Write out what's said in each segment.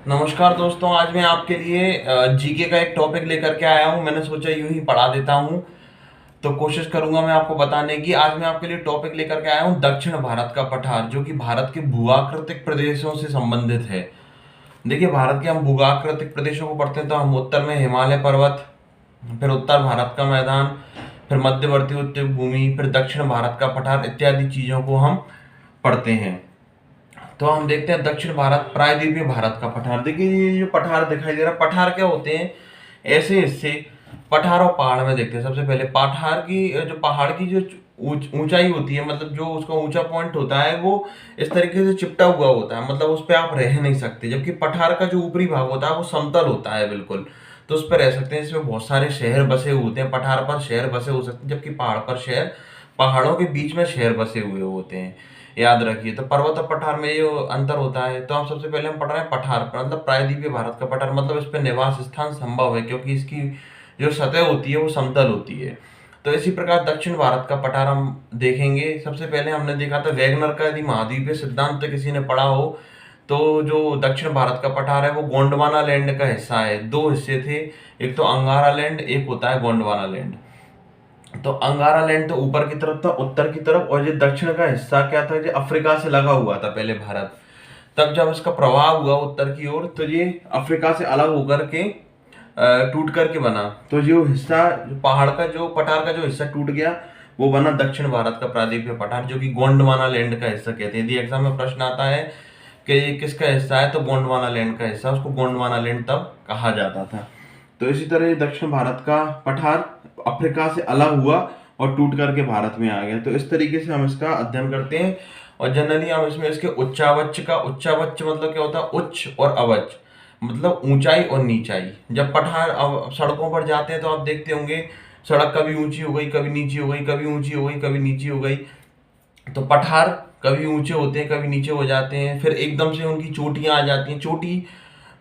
नमस्कार दोस्तों, आज मैं आपके लिए जीके का एक टॉपिक लेकर के आया हूं। मैंने सोचा यूं ही पढ़ा देता हूं, तो कोशिश करूंगा मैं आपको बताने की। आज मैं आपके लिए टॉपिक लेकर के आया हूं दक्षिण भारत का पठार, जो कि भारत के भूआकृतिक प्रदेशों से संबंधित है। देखिए, भारत के हम भूआकृतिक प्रदेशों को पढ़ते हैं तो हम उत्तर में हिमालय पर्वत, फिर उत्तर भारत का मैदान, फिर मध्यवर्ती उच्च भूमि, फिर दक्षिण भारत का पठार इत्यादि चीजों को हम पढ़ते हैं। तो हम देखते हैं दक्षिण भारत, प्रायद्वीपीय भारत का पठार। देखिए, ये जो पठार दिखाई दे रहा है, पठार क्या होते हैं? ऐसे हिस्से, पठार और पहाड़ में देखते हैं। सबसे पहले पठार की जो पहाड़ की जो ऊंचाई होती है, मतलब जो उसका ऊंचा पॉइंट होता है, वो इस तरीके से चिपटा हुआ होता है, मतलब उस पर आप रह नहीं सकते। जबकि पठार का जो ऊपरी भाग होता है वो समतल होता है बिल्कुल, तो उस पर रह सकते हैं। इसमें बहुत सारे शहर बसे होते हैं। पठार पर शहर बसे हो सकते हैं, जबकि पहाड़ पर शहर, पहाड़ों के बीच में शहर बसे हुए होते हैं। याद रखिए। तो पर्वत और पठार में ये अंतर होता है। तो हम सबसे पहले हम पढ़ रहे हैं पठार पर, मतलब प्रायद्वीपीय भारत का पठार, मतलब इस पर निवास स्थान संभव है क्योंकि इसकी जो सतह होती है वो समतल होती है। तो इसी प्रकार दक्षिण भारत का पठार हम देखेंगे। सबसे पहले हमने देखा था वैगनर का यदि महाद्वीपीय सिद्धांत किसी ने पढ़ा हो, तो जो दक्षिण भारत का पठार है वो गोंडवाना लैंड का हिस्सा है। दो हिस्से थे, एक तो अंगारा लैंड, एक होता है गोंडवाना लैंड। तो अंगारा लैंड तो ऊपर की तरफ था, उत्तर की तरफ, और ये दक्षिण का हिस्सा क्या था, ये अफ्रीका से लगा हुआ था पहले भारत। तब जब इसका प्रवाह हुआ उत्तर की ओर, तो ये अफ्रीका से अलग होकर के टूट करके बना। तो जो हिस्सा, जो पहाड़ का, जो पठार का जो हिस्सा टूट गया, वो बना दक्षिण भारत का प्रायद्वीपीय पठार, जो कि गोंडवाना लैंड का हिस्सा कहते हैं। यदि एग्जाम में प्रश्न आता है कि ये किसका हिस्सा है, तो गोंडवाना लैंड का हिस्सा, उसको गोंडवाना लैंड तब कहा जाता था। तो इसी तरह ये दक्षिण भारत का पठार अफ्रीका से अलग हुआ और टूट करके भारत में आ गया। तो इस तरीके से हम इसका अध्ययन करते हैं। और जनरली हम इसमें इसके उच्चावच का, उच्चावच मतलब क्या होता है? उच्च और अवच, मतलब ऊंचाई और नीचाई। जब पठार अब सड़कों पर जाते हैं तो आप देखते होंगे, सड़क कभी ऊंची हो गई, कभी नीची हो गई, कभी ऊंची हो गई, कभी नीची हो गई। तो पठार कभी ऊंचे होते हैं, कभी नीचे हो जाते हैं, फिर एकदम से उनकी चोटियां आ जाती हैं। चोटी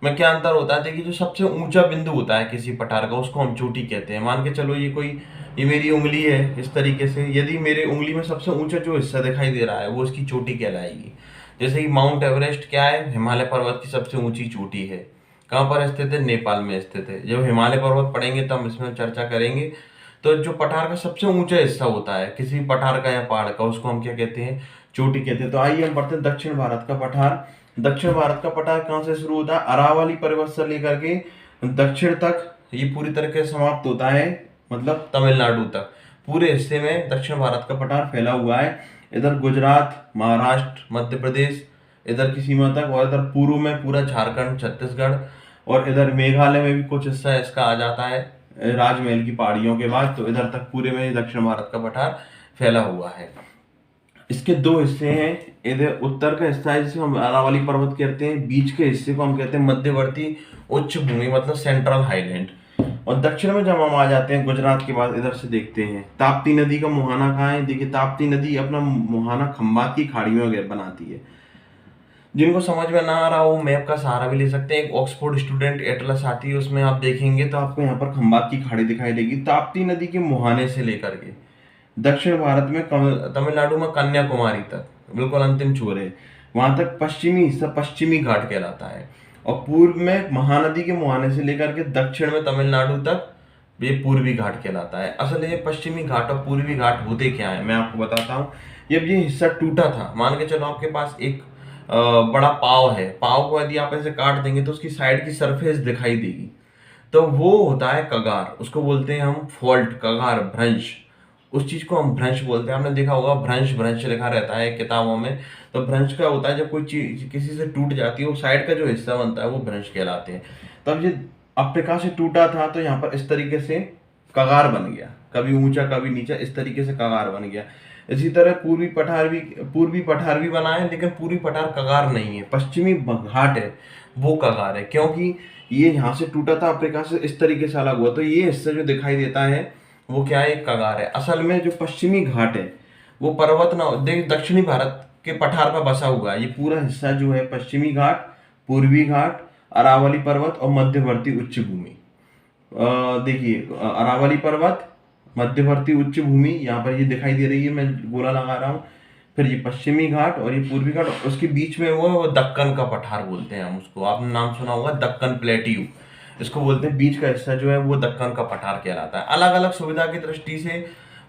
में क्या अंतर होता है? देखिए, जो सबसे ऊंचा बिंदु होता है किसी पठार का, उसको हम चोटी कहते हैं। मान के चलो ये मेरी उंगली है, इस तरीके से यदि मेरे उंगली में सबसे ऊंचा जो हिस्सा दिखाई दे रहा है वो इसकी चोटी कहलाएगी। जैसे कि माउंट एवरेस्ट क्या है? हिमालय पर्वत की सबसे ऊंची चोटी है। कहाँ पर स्थित है? नेपाल में स्थित है। जब हिमालय पर्वत पढ़ेंगे तब हम इसमें चर्चा करेंगे। तो जो पठार का सबसे ऊंचा हिस्सा होता है किसी भी पठार का या पहाड़ का, उसको हम क्या कहते हैं? चोटी कहते हैं। तो आइए हम पढ़ते हैं दक्षिण भारत का पठार। दक्षिण भारत का पठार कहाँ से शुरू होता है? अरावली पर्वत से लेकर के दक्षिण तक ये पूरी तरह से समाप्त होता है, मतलब तमिलनाडु तक। पूरे हिस्से में दक्षिण भारत का पठार फैला हुआ है। इधर गुजरात, महाराष्ट्र, मध्य प्रदेश, इधर की सीमा तक, और इधर पूर्व में पूरा झारखंड, छत्तीसगढ़, और इधर मेघालय में भी कुछ हिस्सा इसका आ जाता है राजमहल की पहाड़ियों के बाद। तो इधर तक पूरे में दक्षिण भारत का पठार फैला हुआ है। इसके दो हिस्से हैं। इधर उत्तर का हिस्सा है जिसे हम अरावली पर्वत कहते हैं, बीच के हिस्से को हम कहते हैं मध्यवर्ती उच्च भूमि, मतलब सेंट्रल हाईलैंड। और दक्षिण में जब हम आ जाते हैं गुजरात के बाद, इधर से देखते हैं ताप्ती नदी का मुहाना कहाँ है। देखिए, ताप्ती नदी अपना मुहाना खंबात की खाड़ी में बनाती है। जिनको समझ में ना आ रहा हो, मैप का सहारा भी ले सकते हैं। एक ऑक्सफोर्ड स्टूडेंट एटलस आती है, उसमें आप देखेंगे तो आपको यहाँ पर खंबात की खाड़ी दिखाई देगी, ताप्ती नदी के मुहाने से लेकर के दक्षिण भारत में तमिलनाडु में कन्याकुमारी तक, बिल्कुल अंतिम छोर है, वहां तक पश्चिमी हिस्सा पश्चिमी घाट कहलाता है। और पूर्व में महानदी के मुहाने से लेकर के दक्षिण में तमिलनाडु तक ये पूर्वी घाट कहलाता है। असल ये पश्चिमी घाट और पूर्वी घाट होते क्या है, मैं आपको बताता हूँ। जब ये हिस्सा टूटा था, मान के चलो आपके पास एक बड़ा पाव है। पाव को यदि आप ऐसे काट देंगे तो उसकी साइड की सरफेस दिखाई देगी, तो वो होता है कगार। उसको बोलते हैं हम फॉल्ट, कगार, भ्रंश। उस चीज को हम भ्रंश बोलते हैं। आपने देखा होगा भ्रंश भ्रंश लिखा रहता है किताबों में। तो भ्रंश का होता है जब कोई चीज किसी से टूट जाती है, वो साइड का जो हिस्सा बनता है वो भ्रंश कहलाते हैं। तब ये अफ्रीका से टूटा था तो यहाँ पर इस तरीके से कगार बन गया, कभी ऊंचा कभी नीचा, इस तरीके से कगार बन गया। इसी तरह पूर्वी पठार भी बना है, लेकिन पूर्वी पठार कगार नहीं है, पश्चिमी घाट है वो कगार है। क्योंकि ये यहाँ से टूटा था अफ्रीका से, इस तरीके से अलग हुआ, तो ये हिस्सा जो दिखाई देता है वो क्या है? एक कगार है। असल में जो पश्चिमी घाट है वो पर्वत ना देख, दक्षिणी भारत के पठार पर बसा हुआ है। ये पूरा हिस्सा जो है पश्चिमी घाट, पूर्वी घाट, अरावली पर्वत और मध्यवर्ती उच्च भूमि। देखिए, अरावली पर्वत, मध्यवर्ती उच्च भूमि, यहाँ पर ये दिखाई दे रही है, मैं गोला लगा रहा हूँ। फिर ये पश्चिमी घाट और ये पूर्वी घाट, उसके बीच में वो दक्कन का पठार बोलते हैं हम उसको, आपने नाम सुना होगा दक्कन प्लेट्यू, इसको बोलते हैं। बीच का हिस्सा जो है वो दक्कन का पठार कहलाता है। अलग अलग सुविधा की दृष्टि से,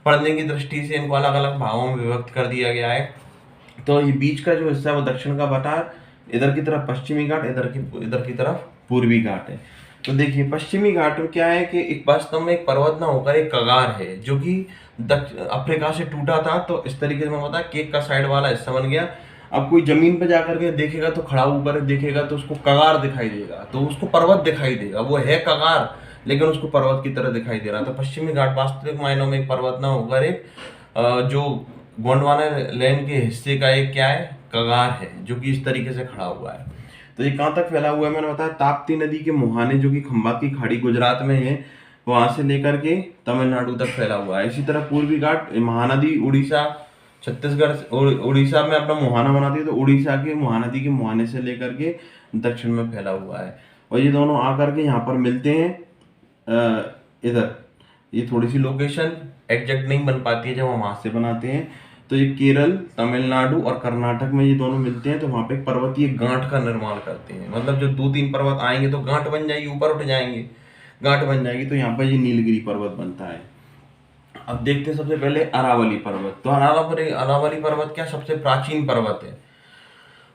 पढ़ने की दृष्टि से इनको अलग अलग भागों में विभक्त कर दिया गया है। तो ये बीच का जो हिस्सा है वो दक्षिण का पठार, इधर की तरफ पश्चिमी घाट, इधर की तरफ पूर्वी घाट है। तो देखिए पश्चिमी घाट में क्या है कि एक वास्तव में एक पर्वत ना होकर एक कगार है जो कि अफ्रीका से टूटा था। तो इस तरीके से मैं होता है केक का साइड वाला हिस्सा बन गया। अब कोई जमीन पे जाकर के देखेगा तो खड़ा ऊपर देखेगा तो उसको कगार दिखाई देगा, तो उसको पर्वत दिखाई देगा, वो है कगार लेकिन उसको पर्वत की तरह दिखाई दे रहा था। पश्चिमी घाट वास्तविक मायनों में एक पर्वत ना होकर एक जो गोंडवाना लैंड के हिस्से का एक क्या है, कगार है जो कि इस तरीके से खड़ा हुआ है। तो ये कहाँ तक फैला हुआ है मैंने बताया, ताप्ती नदी के मुहाने जो कि खंबा की खाड़ी गुजरात में है, वहां से लेकर के तमिलनाडु तक फैला हुआ है। इसी तरह पूर्वी घाट महानदी उड़ीसा, छत्तीसगढ़, उड़ीसा में अपना मुहाना बनाती है, तो उड़ीसा के महानदी के मुहाने से लेकर के दक्षिण में फैला हुआ है। और ये दोनों आकर के यहाँ पर मिलते हैं इधर। ये थोड़ी सी लोकेशन एग्जैक्ट नहीं बन पाती है जब हम हाथ से बनाते हैं। तो ये केरल, तमिलनाडु और कर्नाटक में ये दोनों मिलते हैं, तो वहाँ पे एक पर्वतीय गांठ का निर्माण करते हैं। मतलब जब 2-3 पर्वत आएंगे तो गांठ बन जाएगी, ऊपर उठ जाएंगे, गांठ बन जाएगी, तो यहाँ पर ये नीलगिरी पर्वत बनता है। अब देखते हैं सबसे पहले अरावली पर्वत। तो अरावली पर्वत क्या सबसे प्राचीन पर्वत है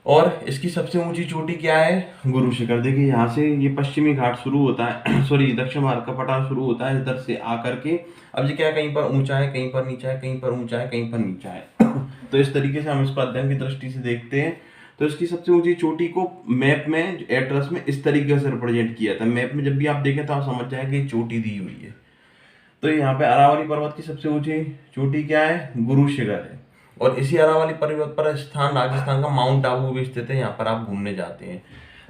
और इसकी सबसे ऊंची चोटी क्या है, गुरु शिखर। देखिए यहाँ से ये पश्चिमी घाट शुरू होता है सॉरी दक्षिण भारत का पठार शुरू होता है इधर से आकर के। अब ये क्या है, कहीं पर ऊंचा है, कहीं पर नीचा है, कहीं पर ऊंचा है, कहीं पर नीचा है तो इस तरीके से हम इसको अध्ययन की दृष्टि से देखते हैं। तो इसकी सबसे ऊंची चोटी को मैप में, एड्रेस में इस तरीके से रिप्रेजेंट किया था। मैप में जब भी आप देखें तो आप समझ जाएंगे कि चोटी दी हुई है। तो यहाँ पे अरावली पर्वत की सबसे ऊंची चोटी क्या है, गुरु शिखर है। और इसी अरावली पर्वत पर स्थान राजस्थान का माउंट आबू भी स्थित है, यहाँ पर आप घूमने जाते हैं।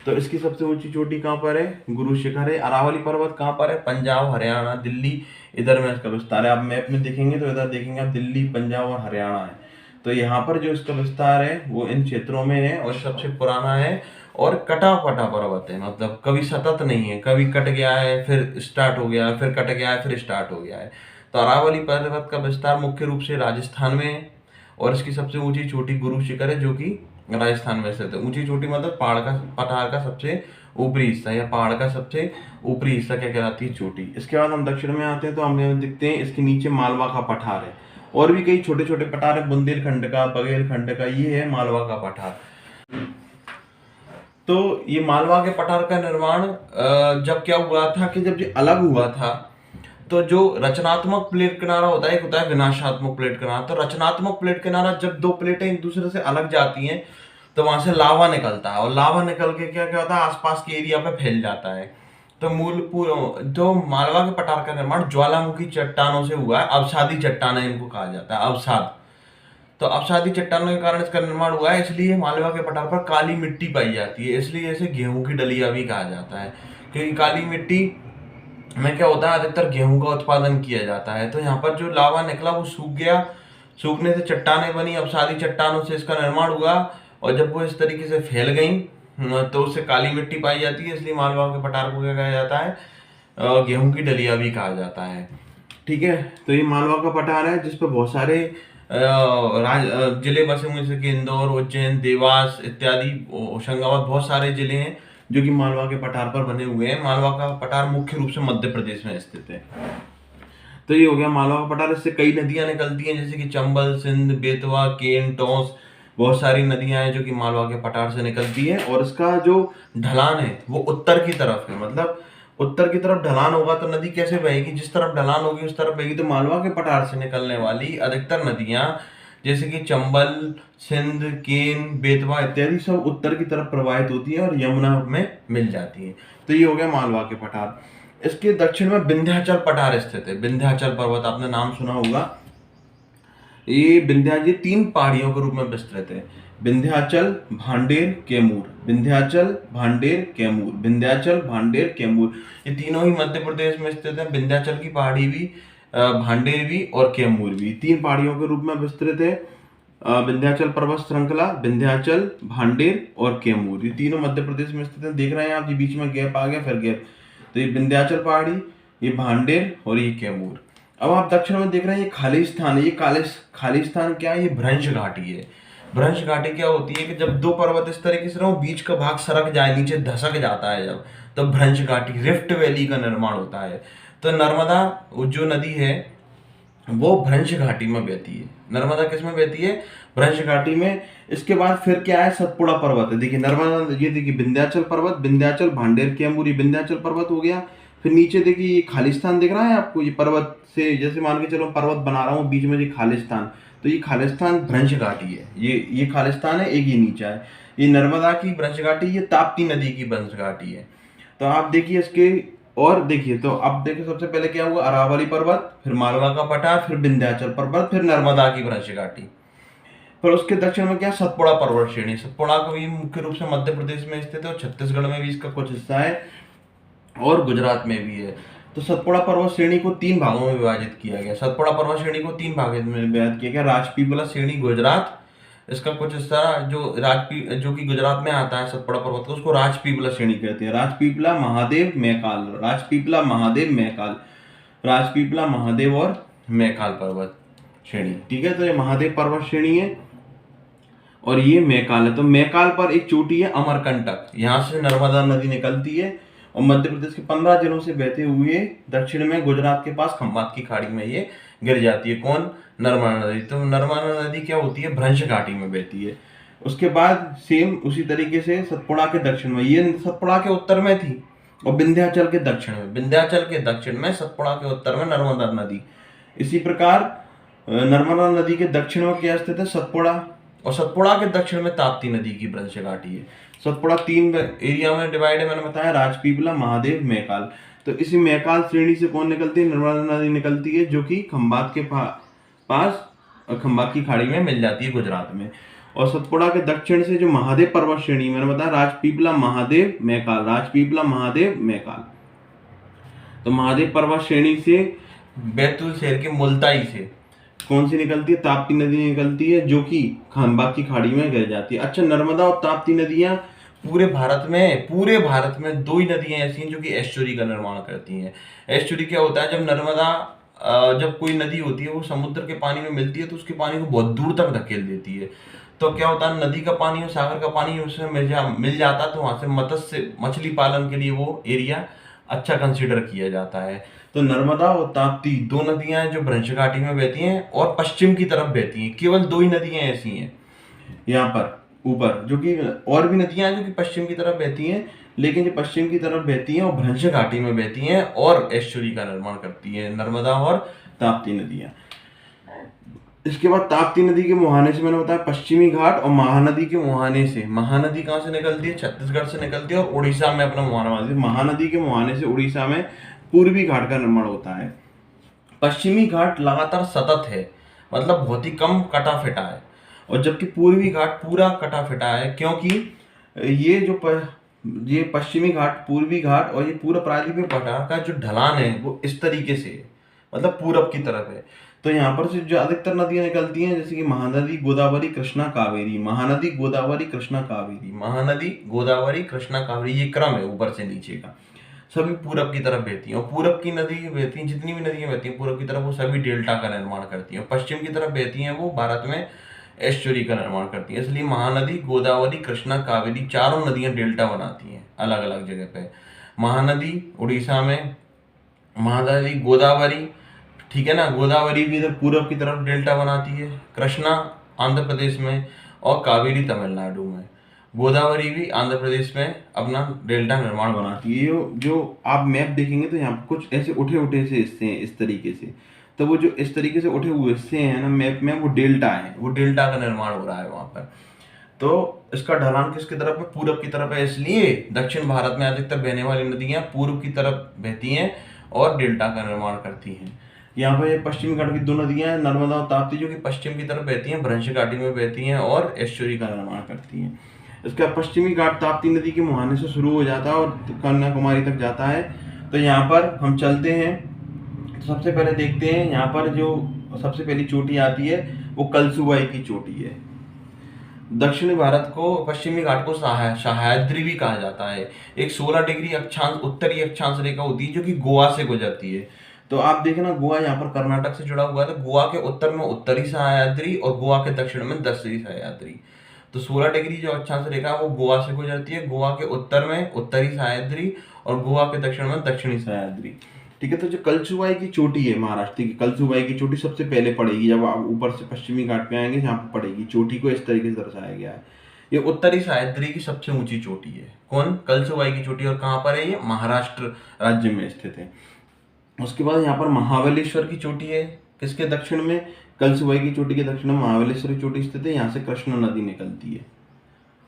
तो इसकी सबसे ऊंची चोटी कहाँ पर है, गुरु शिखर है। अरावली पर्वत कहाँ पर है, पंजाब, हरियाणा, दिल्ली, इधर में इसका विस्तार है। आप मैप में देखेंगे तो इधर देखेंगे आप दिल्ली, पंजाब और हरियाणा है। तो यहाँ पर जो इसका विस्तार है वो इन क्षेत्रों में है और सबसे पुराना है और कटा फटा पर्वत है। मतलब कभी सतत नहीं है, कभी कट गया है फिर स्टार्ट हो गया, फिर कट गया है फिर स्टार्ट हो गया है। तो अरावली पर्वत का विस्तार मुख्य रूप से राजस्थान में है और इसकी सबसे ऊंची चोटी गुरु शिखर है जो कि राजस्थान में स्थित है। ऊंची चोटी मतलब पहाड़ का, पठार का सबसे ऊपरी हिस्सा या पहाड़ का सबसे ऊपरी हिस्सा क्या कहलाती है, चोटी। इसके बाद हम दक्षिण में आते हैं तो हम देखते हैं इसके नीचे मालवा का पठार है और भी कई छोटे छोटे पठार है, बुंदेलखंड का, बघेलखंड का, ये है मालवा का पठार। तो ये मालवा के पठार का निर्माण जब क्या हुआ था कि जब ये अलग हुआ था तो जो रचनात्मक प्लेट किनारा होता है, एक होता है विनाशात्मक प्लेट किनारा। तो रचनात्मक प्लेट किनारा, जब दो प्लेटें एक दूसरे से अलग जाती हैं तो वहां से लावा निकलता है और लावा निकल के क्या क्या होता है, आसपास के एरिया पे फैल जाता है। तो जो मालवा के पठार का निर्माण ज्वालामुखी चट्टानों से हुआ है, अवसादी चट्टानें इनको कहा जाता है, अवसाद। तो अवसादी चट्टानों के कारण इसका निर्माण हुआ है, इसलिए मालवा के पठार पर काली मिट्टी पाई जाती है, इसलिए इसे गेहूं की डलिया भी कहा जाता है। क्योंकि काली मिट्टी में क्या होता है, अधिकतर गेहूं का उत्पादन किया जाता है। तो यहाँ पर जो लावा निकला वो सूख गया, सूखने से चट्टानें बनी, अवसादी चट्टानों से इसका निर्माण हुआ और जब वो इस तरीके से फैल गई तो उससे काली मिट्टी पाई जाती है, इसलिए मालवा के पठार को क्या कहा जाता है, गेहूं की डलिया भी कहा जाता है। ठीक है, तो ये मालवा का पठार है जिस पर बहुत सारे जिले बसे हुए जैसे कि इंदौर, उज्जैन, देवास इत्यादि, होशंगाबाद, बहुत सारे जिले हैं जो कि मालवा के पठार पर बने हुए हैं। मालवा का पठार मुख्य रूप से मध्य प्रदेश में स्थित है। तो ये हो गया मालवा का पठार। इससे कई नदियां निकलती हैं जैसे कि चंबल, सिंध, बेतवा, केन, टोंस, बहुत सारी नदियां हैं जो कि मालवा के पठार से निकलती है। और इसका जो ढलान है वो उत्तर की तरफ है, मतलब उत्तर की तरफ ढलान होगा तो नदी कैसे बहेगी, जिस तरफ ढलान होगी उस तरफ बहेगी। तो मालवा के पठार से निकलने वाली अधिकतर नदियां जैसे कि चंबल, सिंध, केन, बेतवा इत्यादि सब उत्तर की तरफ प्रवाहित होती है और यमुना में मिल जाती है। तो ये हो गया मालवा के पठार। इसके दक्षिण में विंध्याचल पठार स्थित है। विंध्याचल पर्वत आपने नाम सुना होगा। ये विंध्याचल 3 पहाड़ियों के रूप में विस्तृत है, विंध्याचल, भांडेर, कैमूर। विंध्याचल, भांडेर, कैमूर, विंध्याचल, भांडेर, कैमूर, ये तीनों ही मध्य प्रदेश में स्थित है। विंध्याचल की पहाड़ी भी, भांडेर भी और कैमूर भी 3 पहाड़ियों के रूप में विस्तृत है। विंध्याचल पर्वत श्रृंखला, विंध्याचल, भांडेर और कैमूर, ये तीनों मध्य प्रदेश में स्थित है। देख रहे हैं आप, ये बीच में गैप आ गया, फिर गैप। तो ये विंध्याचल पहाड़ी, ये भांडेर और ये कैमूर। अब आप दक्षिण में देख रहे हैं ये खालिस्तान है। ये खालिस्तान क्या है, ये भ्रंश घाटी है। भ्रंश घाटी क्या होती है कि जब दो पर्वत इस तरीके से रहो, बीच का भाग सरक जाए, नीचे धसक जाता है जब, तो भ्रंश घाटी, रिफ्ट वैली का निर्माण होता है। तो नर्मदा जो नदी है वो भ्रंश घाटी में बहती है। नर्मदा किस में बहती है? भ्रंश घाटी में। इसके बाद फिर क्या है? सतपुड़ा पर्वत है। देखिए नर्मदा, ये देखिए विंध्याचल पर्वत, विंध्याचल, भांडेर, कैमूरी, विंध्याचल पर्वत हो गया। फिर नीचे देखिए ये खालिस्तान दिख रहा है आपको, ये पर्वत से जैसे मान के चलो पर्वत बना रहा हूँ, बीच में ये खालिस्तान, तो ये खालिस्तान भ्रंश घाटी है। ये खालिस्तान है, एक ये नीचा है। ये नर्मदा की भ्रंश घाटी, ये ताप्ती नदी की भ्रंश घाटी है। तो आप देखिए इसके, और देखिए तो अब देखिए सबसे पहले क्या हुआ? अरावली पर्वत, फिर मालवा का पठार, फिर विंध्याचल पर्वत, फिर नर्मदा की भ्रंश घाटी। फिर उसके दक्षिण में क्या? सतपुड़ा पर्वत श्रेणी। सतपुड़ा को भी मुख्य रूप से मध्य प्रदेश में स्थित है और छत्तीसगढ़ में भी इसका कुछ हिस्सा है और गुजरात में भी है। तो सतपुड़ा पर्वत श्रेणी को तीन भागों में विभाजित किया गया। सतपुड़ा पर्वत श्रेणी को तीन भागों में विभाजित किया गया। राजपीपला श्रेणी गुजरात, इसका कुछ हिस्सा जो कि गुजरात में आता है, सतपुड़ा पर्वत को, उसको राजपीपला श्रेणी कहते हैं। राजपीपला, महादेव, मैकाल, राजपीपला, महादेव, मैकाल, राजपीपला, महादेव और मैकाल पर्वत श्रेणी। ठीक है, तो ये महादेव पर्वत श्रेणी है और ये मैकाल है। तो मैकाल पर एक चोटी है अमरकंटक, यहाँ से नर्मदा नदी निकलती है और मध्य प्रदेश के 15 जिलों से बहते हुए दक्षिण में गुजरात के पास खंबात की खाड़ी में ये गिर जाती है। कौन? नर्मदा नदी। तो नर्मदा नदी क्या होती है? भ्रंश घाटी में बहती है। उसके बाद सेम उसी तरीके से सतपुड़ा के दक्षिण में, ये सतपुड़ा के उत्तर में थी, और विंध्याचल के दक्षिण में, विंध्याचल के दक्षिण में, सतपुड़ा के उत्तर में नर्मदा नदी। इसी प्रकार नर्मदा नदी के दक्षिण में क्या स्थित है? सतपुड़ा, और सतपुड़ा के दक्षिण में ताप्ती नदी की भ्रंश घाटी है। सतपुड़ा तीन एरिया में डिवाइड है, मैंने बताया, राजपीपला, महादेव, मैकाल। तो इसी मैकाल श्रेणी से कौन निकलती है? नर्मदा नदी निकलती है, जो कि खंबात के पास खंबात की खाड़ी में मिल जाती है गुजरात में। और सतपुड़ा के दक्षिण से जो महादेव पर्वत श्रेणी, मैंने बताया राजपीपला, महादेव, मैकाल, राजपीपला, महादेव, मैकाल। तो महादेव पर्वत श्रेणी से बैतूल शहर के मुल्ताई से कौन सी निकलती है? ताप्ती नदी निकलती है, जो कि खंबात की खाड़ी में गिर जाती है। अच्छा, नर्मदा और ताप्ती नदियां पूरे भारत में दो ही नदियां ऐसी हैं जो कि एस्चुरी का निर्माण करती हैं। एस्चुरी क्या होता है? जब नर्मदा जब कोई नदी होती है वो समुद्र के पानी में मिलती है तो उसके पानी को बहुत दूर तक धकेल देती है। तो क्या होता है? नदी का पानी और सागर का पानी उसमें मिल जाता है, तो वहां से मछली पालन के लिए वो एरिया अच्छा कंसीडर किया जाता है। तो नर्मदा और ताप्ती दो नदियां हैं जो भ्रंश घाटी में बहती हैं और पश्चिम की तरफ बहती हैं। केवल दो ही नदियां ऐसी हैं यहाँ पर ऊपर, जो कि और भी नदियां हैं जो कि पश्चिम की तरफ बहती हैं, लेकिन जो पश्चिम की तरफ बहती हैं और भ्रंश घाटी में बहती हैं और एस्चुरी का निर्माण करती है, नर्मदा और ताप्ती नदियां। इसके बाद ताप्ती नदी के मुहाने से मैंने बताया पश्चिमी घाट, और महानदी के मुहाने से, महानदी कहाँ से निकलती है? छत्तीसगढ़ से निकलती है और उड़ीसा में अपना मुहाना बनाती है। महानदी के मुहाने से उड़ीसा में पूर्वी घाट का निर्माण होता है। पश्चिमी घाट लगातार सतत है, मतलब बहुत ही कम कटा फिटा है, और जबकि पूर्वी घाट पूरा कटा फिटा है, क्योंकि ये पश्चिमी घाट, पूर्वी घाट और ये पूरा प्रायद्वीपीय पठार का जो ढलान है वो इस तरीके से है, मतलब पूरब की तरफ है। तो यहाँ पर से जो अधिकतर नदियां निकलती हैं, जैसे कि महानदी, गोदावरी, कृष्णा, कावेरी, महानदी, गोदावरी, कृष्णा, कावेरी, महानदी, गोदावरी, कृष्णा, कावेरी, ये क्रम है ऊपर से नीचे का। सभी पूरब की तरफ बहती हैं, और पूरब की नदी बहती हैं, जितनी भी नदियां बहती हैं पूरब की तरफ, वो सभी डेल्टा का निर्माण करती हैं। पश्चिम की तरफ बहती हैं वो भारत में एस्चुरी का निर्माण करती है। इसलिए महानदी, गोदावरी, कृष्णा, कावेरी चारों नदियां डेल्टा बनाती हैं अलग अलग जगह पे। महानदी उड़ीसा में, महानदी गोदावरी, ठीक है ना, गोदावरी भी इधर पूरब की तरफ डेल्टा बनाती है, कृष्णा आंध्र प्रदेश में और कावेरी तमिलनाडु में। गोदावरी भी आंध्र प्रदेश में अपना डेल्टा निर्माण बनाती है। जो आप मैप देखेंगे तो यहाँ कुछ ऐसे उठे उठे से हिस्से हैं इस तरीके से, तो वो जो इस तरीके से उठे हुए हिस्से हैं ना मैप में, वो डेल्टा है, वो डेल्टा का निर्माण हो रहा है वहाँ पर। तो इसका ढलान किसकी तरफ है? पूरब की तरफ है। इसलिए दक्षिण भारत में अधिकतर बहने वाली नदियां पूर्व की तरफ बहती हैं और डेल्टा का निर्माण करती हैं। यहाँ पे पश्चिमी घाट की दो नदियां हैं, नर्मदा और ताप्ती, जो कि पश्चिम की तरफ बहती हैं, भ्रंश घाटी में बहती हैं और एस्चुरी का निर्माण करती हैं। इसका पश्चिमी घाट ताप्ती नदी के मुहाने से शुरू हो जाता है और कन्याकुमारी तक जाता है। तो यहाँ पर हम चलते हैं, तो सबसे पहले देखते हैं यहाँ पर जो सबसे पहली चोटी आती है वो कलसुबाई की चोटी है। दक्षिणी भारत को, पश्चिमी घाट को सह्याद्री भी कहा जाता है। एक 16 डिग्री अक्षांश उत्तरी अक्षांश रेखा होती है जो कि गोवा से गुजरती है। तो आप देखना गोवा यहाँ पर कर्नाटक से जुड़ा हुआ है, तो गोवा के उत्तर में उत्तरी सह्याद्री और गोवा के दक्षिण में दक्षिणी सह्याद्री। तो 16 डिग्री जो अक्षांश रेखा है वो गोवा से गुजरती है, गोवा के उत्तर में उत्तरी सह्याद्री और गोवा के दक्षिण में दक्षिणी सह्याद्री। ठीक है, तो जो कलसुबाई की चोटी है महाराष्ट्र की, कलसुबाई की चोटी सबसे पहले पड़ेगी जब आप ऊपर से पश्चिमी घाट पे आएंगे, जहाँ पे पड़ेगी चोटी को इस तरीके से दर्शाया गया है। ये उत्तरी सह्याद्री की सबसे ऊंची चोटी है। कौन? कलसुबाई की चोटी। और कहाँ पर है ये? महाराष्ट्र राज्य में स्थित है। उसके बाद यहाँ पर महाबलेश्वर की चोटी है, किसके दक्षिण में? कलसुबाई की चोटी के दक्षिण में महाबलेश्वर की चोटी स्थित है। यहाँ से कृष्णा नदी निकलती है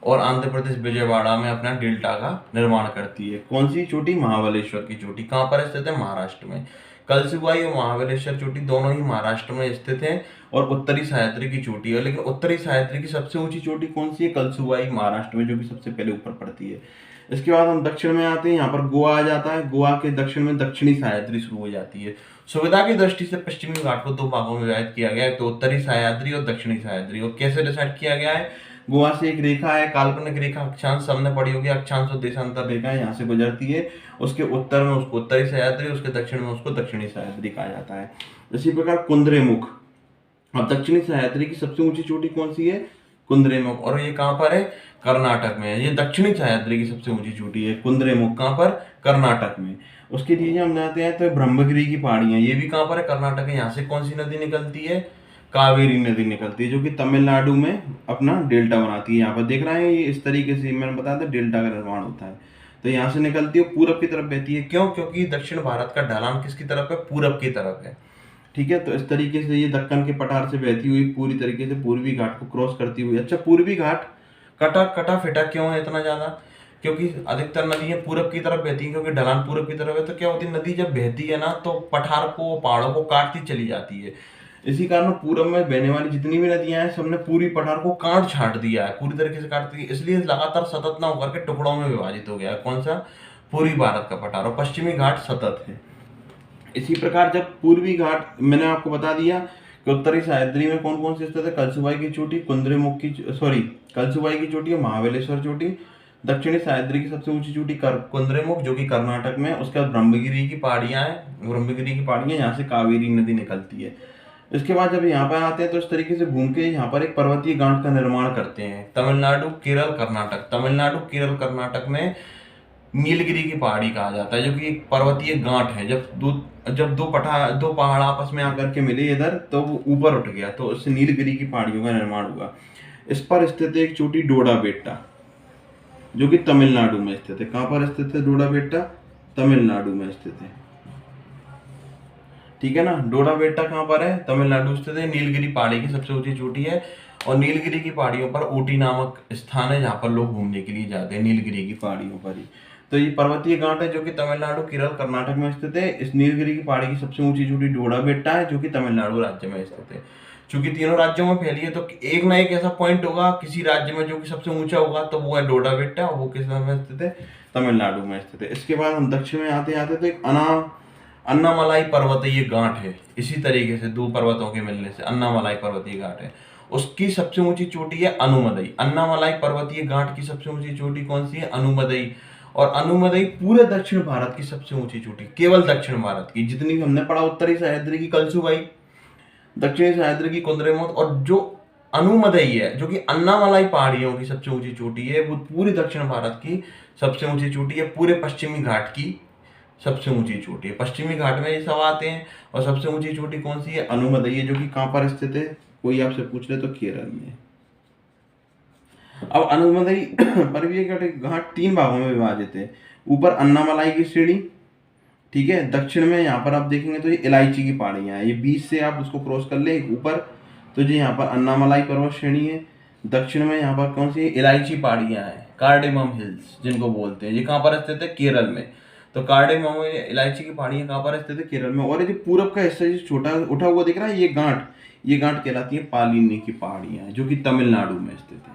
और आंध्र प्रदेश विजयवाड़ा में अपना डेल्टा का निर्माण करती है। कौन सी चोटी? महाबलेश्वर की चोटी। कहाँ पर स्थित है? महाराष्ट्र में। कलसुबाई और महाबलेश्वर चोटी दोनों ही महाराष्ट्र में स्थित हैं और उत्तरी सह्याद्री की चोटी है। लेकिन उत्तरी सह्याद्री की सबसे ऊंची चोटी कौन सी है? कलसुबाई, महाराष्ट्र में, जो कि सबसे पहले ऊपर पड़ती है। इसके बाद हम दक्षिण में आते हैं, यहाँ पर गोवा आ जाता है। गोवा के दक्षिण में दक्षिणी सह्याद्री शुरू हो जाती है। सुविधा की दृष्टि से पश्चिमी घाट को दो भागों में विभाजित किया गया है, तो उत्तरी सह्याद्री और दक्षिणी सह्याद्री। और कैसे डिसाइड किया गया है? गोवा से एक रेखा है, काल्पनिक रेखा, अक्षांश सबने पड़ी होगी, अक्षांश और देशांतर रेखा यहाँ से गुजरती है। उसके उत्तर में उसको उत्तरी सह्याद्री, उसके दक्षिण में उसको दक्षिणी सह्याद्री कहा जाता है। इसी प्रकार कुंद्रेमुख, अब दक्षिणी सह्याद्री की सबसे ऊंची चोटी कौन सी है? कुंद्रेमुख। और ये कहाँ पर है? कर्नाटक में है। ये दक्षिणी सह्याद्री की सबसे ऊंची चोटी है, कुंद्रेमुख। कहाँ पर? कर्नाटक में। उसके नीचे हम जाते हैं तो ब्रह्मगिरी की पहाड़ियां, ये भी कहाँ पर है? कर्नाटक है। यहाँ से कौन सी नदी निकलती है? कावेरी नदी निकलती है, जो कि तमिलनाडु में अपना डेल्टा बनाती है। यहाँ पर देख रहे हैं, ये इस तरीके से मैंने बताया था डेल्टा का निर्माण होता है। तो यहाँ से निकलती है, पूरब की तरफ बहती है। क्यों? क्योंकि दक्षिण भारत का ढलान किसकी तरफ है? पूरब की तरफ है। ठीक है, तो इस तरीके से ये दक्कन के पठार से बहती हुई पूरी तरीके से पूर्वी घाट को क्रॉस करती हुई। अच्छा, पूर्वी घाट कटा कटा फिटा क्यों है इतना ज्यादा? क्योंकि अधिकतर नदियां पूरब की तरफ बहती हैं, क्योंकि ढलान पूरब की तरफ है। तो क्या होती है, नदी जब बहती है ना तो पठार को, पहाड़ों को काटती चली जाती है। इसी कारण पूरब में बहने वाली जितनी भी नदियां हैं सबने पूरी पठार को काट छाट दिया है, पूरी तरीके से काट दिया, इसलिए लगातार सतत न होकर के टुकड़ों में विभाजित हो गया है। कौन सा? पूर्वी भारत का पठार। और पश्चिमी घाट सतत है। इसी प्रकार जब पूर्वी घाट, मैंने आपको बता दिया कि उत्तरी सह्याद्री में कौन कौन से स्थित है? कलसुबाई की चोटी, कुंद्रेमुख की, सॉरी, कलसुबाई की चोटी और महाबलेश्वर चोटी। दक्षिणी सह्याद्री की सबसे ऊंची चोटी कुंद्रेमुख, जो कि कर्नाटक में। उसके बाद ब्रह्मगिरी की पहाड़ियां हैं, ब्रह्मगिरी की पहाड़ियां, यहाँ से कावेरी नदी निकलती है। इसके बाद जब यहाँ पर आते हैं तो इस तरीके से घूम के यहाँ पर एक पर्वतीय गांठ का निर्माण करते हैं। तमिलनाडु, केरल, कर्नाटक। तमिलनाडु, केरल, कर्नाटक में नीलगिरी की पहाड़ी कहा जाता है, जो कि एक पर्वतीय गांठ है। जब दो पहाड़ आपस में आकर के मिले इधर, तो वो ऊपर उठ गया, तो उससे नीलगिरी की पहाड़ियों का निर्माण हुआ। इस पर स्थित एक चोटी डोडा बेट्टा, जो कि तमिलनाडु में स्थित है। कहाँ पर स्थित है डोडा बेट्टा? तमिलनाडु में स्थित है। ठीक है ना, डोडा बेट्टा कहाँ पर है? तमिलनाडु स्थित है। नीलगिरी पहाड़ी की सबसे ऊंची चोटी है और नीलगिरी की पहाड़ियों पर ऊटी नामक स्थान है, जहाँ पर लोग घूमने के लिए जाते हैं, नीलगिरी की पहाड़ियों पर ही। तो ये पर्वतीय गांठ है जो कि तमिलनाडु, केरल, कर्नाटक में स्थित है। इस नीलगिरी की पहाड़ी की सबसे ऊंची चोटी डोडा बेट्टा है, जो कि तमिलनाडु राज्य में स्थित है। चूंकि तीनों राज्यों में फैली है, तो एक ना एक ऐसा पॉइंट होगा किसी राज्य में जो कि सबसे ऊंचा होगा, तो वो है डोडा बेट्टा, और वो किस में स्थित है? तमिलनाडु में स्थित है। इसके बाद हम दक्षिण में आते आते तो एक अन्नामलाई पर्वतीय गांठ है। इसी तरीके से दो पर्वतों के मिलने से अन्नामलाई पर्वतीय गांठ है। उसकी सबसे ऊंची चोटी है अनुमदई। अन्नामलाई पर्वतीय गांठ की सबसे ऊंची चोटी कौन सी है? अनुमदई। और अनुमदई पूरे दक्षिण भारत की सबसे ऊंची चोटी, केवल दक्षिण भारत की। जितनी भी हमने पढ़ा, उत्तरी सह्याद्री की कलसुबाई, दक्षिणी सह्याद्री की कुंद्रेमुख, और जो अनुमदई है जो कि अन्नामलाई पहाड़ियों की सबसे ऊंची चोटी है, वो पूरी दक्षिण भारत की सबसे ऊंची चोटी है, पूरे पश्चिमी घाट की सबसे ऊंची चोटी है। पश्चिमी घाट में ये सब आते हैं। और सबसे ऊंची चोटी कौन सी है? अनुमदई है, जो कि कहाँ पर स्थित है? कोई आपसे पूछ ले तो केरल में। अब अनुमदई पर्वतीय घाट तीन भागों में विभाजित है। ऊपर अन्नामलाई की श्रेणी, ठीक है। दक्षिण में यहाँ पर आप देखेंगे तो ये इलायची की पहाड़ियां हैं, ये बीच से आप उसको क्रॉस कर ले ऊपर, तो जी यहाँ पर अन्नामलाई पर्वत श्रेणी है। दक्षिण में यहाँ पर कौन सी? इलायची पहाड़ियां हैं, कार्डेमम हिल्स जिनको बोलते हैं। ये कहाँ पर स्थित है? केरल में। तो कार्डेमम इलायची की पहाड़ियां कहाँ पर स्थित है? केरल में। और ये जो पूरब का हिस्सा जो छोटा उठा हुआ दिख रहा है, ये गांठ कहलाती है पालिनी की पहाड़ियां, जो कि तमिलनाडु में स्थित है।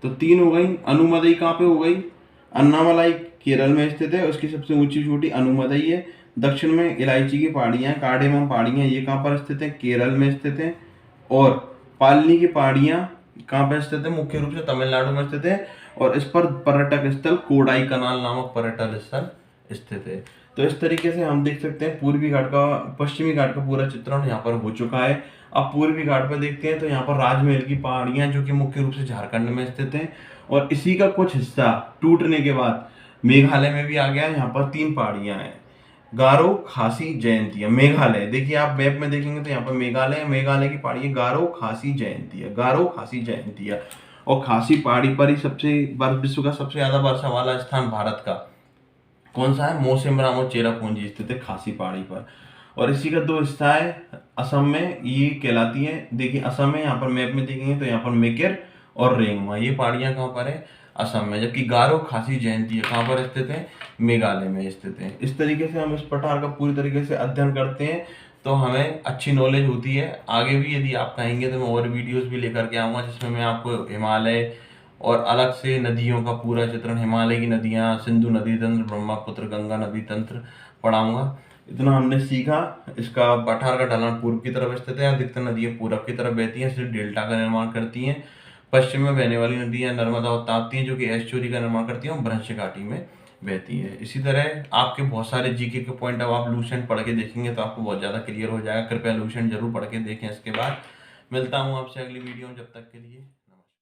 तो तीन हो गई। अनुमदई कहाँ पे हो गई? अन्नामलाई केरल में स्थित है, उसकी सबसे ऊंची चोटी अनुमदई है। दक्षिण में इलायची की पहाड़ियां, कार्डेमम पहाड़ियां, ये कहाँ पर स्थित है? केरल में स्थित है। और पालनी की पहाड़ियां कहाँ पर स्थित है? मुख्य रूप से तमिलनाडु में स्थित है। और इस पर पर्यटक स्थल कोडाई कनाल नामक पर्यटक स्थल स्थित है। तो इस तरीके से हम देख सकते हैं पूर्वी घाट का, पश्चिमी घाट का पूरा चित्रण यहाँ पर हो चुका है। अब पूर्वी घाट पर देखते हैं तो यहाँ पर राजमहल की पहाड़ियाँ जो कि मुख्य रूप से झारखंड में स्थित हैं, और इसी का कुछ हिस्सा टूटने के बाद मेघालय में भी आ गया है। यहाँ पर 3 पहाड़ियाँ हैं, गारो, खासी, जयंतिया। मेघालय देखिए, आप मैप में देखेंगे तो यहाँ पर मेघालय है, मेघालय की पहाड़ी है गारो, खासी, जयंतिया, गारो, खासी, जयंतिया। और खासी पहाड़ी पर ही विश्व का सबसे ज्यादा वर्षा वाला स्थान भारत का कौन सा है? मौसिनराम और चेरापूंजी स्थित है खासी पहाड़ी पर। और इसी का 2 हिस्सा है असम में, ये कहलाती है, देखिए असम में, यहाँ पर मैप में देखेंगे तो यहाँ पर मेकेर और रेंगमा, ये पहाड़ियाँ कहाँ पर है? असम में। जबकि गारो, खासी, जयंती कहाँ पर स्थित है? मेघालय में स्थित है। इस तरीके से हम इस पठार का पूरी तरीके से अध्ययन करते हैं तो हमें अच्छी नॉलेज होती है। आगे भी यदि आप कहेंगे तो मैं और वीडियोस भी लेकर के आऊँगा जिसमें मैं आपको हिमालय और अलग से नदियों का पूरा चित्रण, हिमालय की नदियाँ, सिंधु नदी तंत्र, ब्रह्मपुत्र, गंगा नदी तंत्र पढ़ाऊंगा। इतना हमने सीखा। इसका पठार का ढलान पूर्व की तरफ स्थित है, अधिकतर नदियाँ पूरब की तरफ बहती हैं, सिर्फ डेल्टा का निर्माण करती हैं। पश्चिम में बहने वाली नदियाँ नर्मदा और ताप्ती हैं जो कि एस्चुरी का निर्माण करती हैं और भ्रंश घाटी में बहती है। इसी तरह आपके बहुत सारे जीके के पॉइंट अब आप लूसेंट पढ़ के देखेंगे तो आपको बहुत ज़्यादा क्लियर हो जाएगा। कृपया लूसेंट जरूर पढ़ के देखें। इसके बाद मिलता हूँ आपसे अगली वीडियो में, जब तक के लिए।